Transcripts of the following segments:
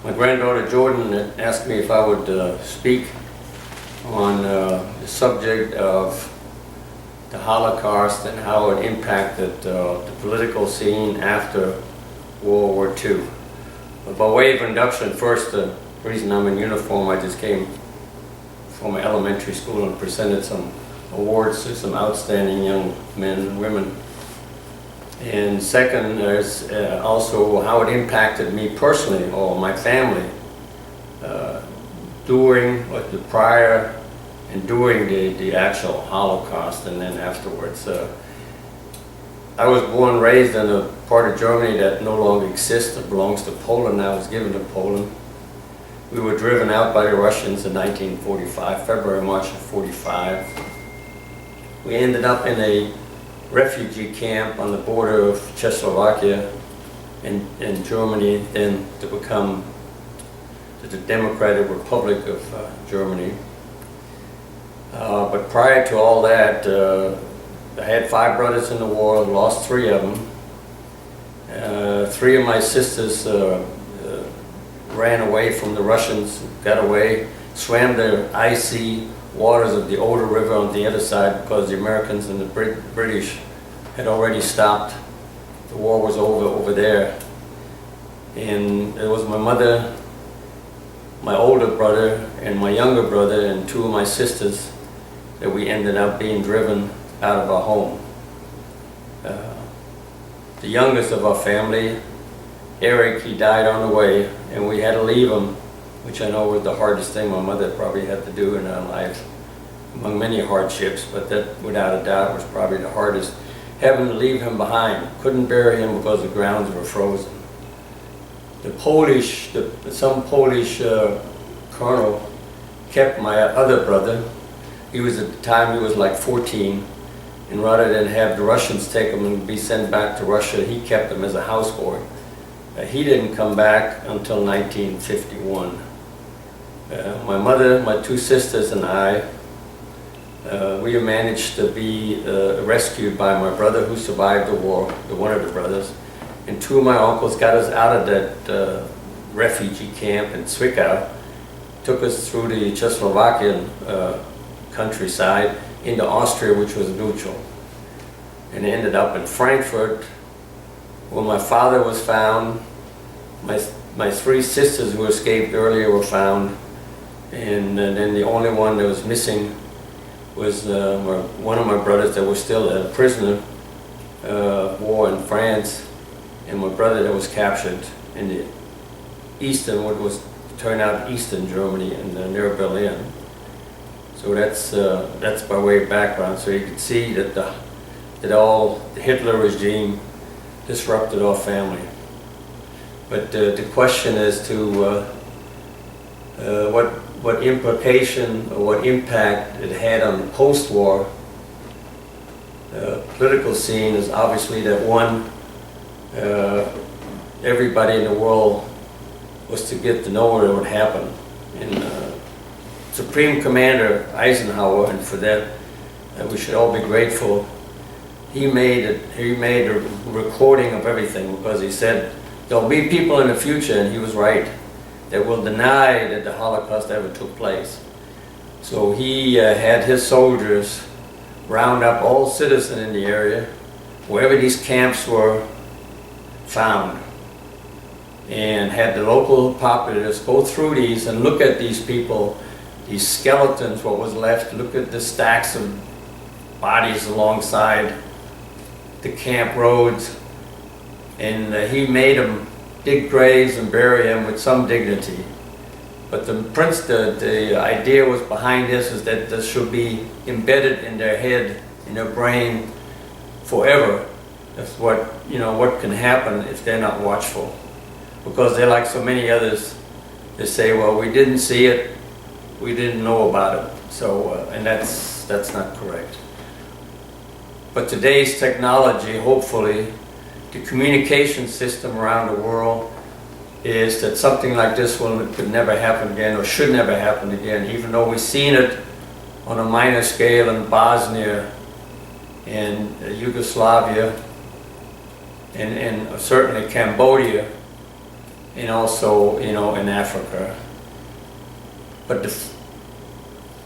My granddaughter Jordan asked me if I would speak on the subject of the Holocaust and how it impacted the political scene after World War II. But by way of introduction, first, the reason I'm in uniform, I just came from elementary school and presented some awards to some outstanding young men and women. And second, there's also how it impacted me personally or my family during, prior and during the actual Holocaust and then afterwards. I was born and raised in a part of Germany that no longer exists. It belongs to Poland now. It was given to Poland. We were driven out by the Russians in 1945, February, March of 45. We ended up in a refugee camp on the border of Czechoslovakia and Germany, then to become the Democratic Republic of Germany. But prior to all that, I had 5 brothers in the war, lost 3 of them. 3 of my sisters ran away from the Russians, got away, swam the icy waters of the Oder River on the other side because the Americans and the British had already stopped. The war was over there. And it was my mother, my older brother, and my younger brother, and 2 of my sisters that we ended up being driven out of our home. The youngest of our family, Eric, he died on the way, and we had to leave him, which I know was the hardest thing my mother probably had to do in her life, among many hardships, but that without a doubt was probably the hardest. Having to leave him behind, couldn't bury him because the grounds were frozen. Some Polish colonel kept my other brother. He was at the time, he was like 14, and rather than have the Russians take him and be sent back to Russia, he kept him as a houseboy. He didn't come back until 1951. My mother, my 2 sisters, and I, we managed to be rescued by my brother who survived the war, one of the brothers, and 2 of my uncles got us out of that refugee camp in Zwickau, took us through the Czechoslovakian countryside into Austria, which was neutral, and ended up in Frankfurt, where my father was found. My 3 sisters who escaped earlier were found, and then the only one that was missing was one of my brothers that was still a prisoner of war in France, and my brother that was captured in the eastern, what was turned out eastern Germany and near Berlin. So that's by way of background. So you can see that the Hitler regime disrupted our family. But the question as to what implication or what impact it had on the post-war political scene is obviously that one, everybody in the world was to get to know what would happen. And Supreme Commander Eisenhower, and for that we should all be grateful, he made a recording of everything, because he said there'll be people in the future, and he was right, that will deny that the Holocaust ever took place. So he had his soldiers round up all citizens in the area, wherever these camps were found, and had the local populace go through these and look at these people, these skeletons, what was left, look at the stacks of bodies alongside the camp roads, and he made them dig graves and bury them with some dignity. But the idea was behind this is that this should be embedded in their head, in their brain, forever. That's what can happen if they're not watchful, because they're like so many others. They say, well, we didn't see it, we didn't know about it. So, and that's not correct. But today's technology, hopefully, the communication system around the world is that something like this could never happen again, or should never happen again, even though we've seen it on a minor scale in Bosnia and Yugoslavia and certainly Cambodia. and also, in Africa. But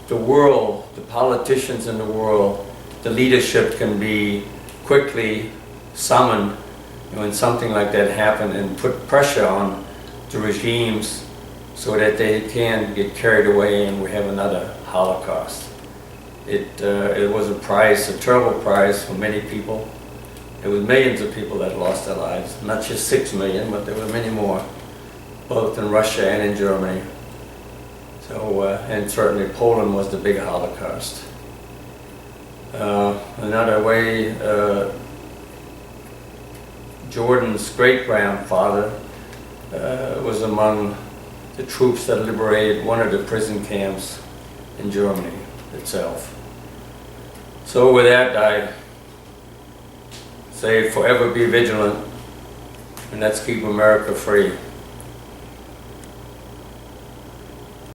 the world, the politicians in the world, the leadership can be quickly summoned when something like that happened, and put pressure on the regimes so that they can get carried away and we have another Holocaust. It was a terrible price for many people. There were millions of people that lost their lives, not just 6 million, but there were many more, both in Russia and in Germany. So, and certainly Poland was the big Holocaust. Another way, Jordan's great-grandfather was among the troops that liberated one of the prison camps in Germany itself. So with that, I say forever be vigilant, and let's keep America free.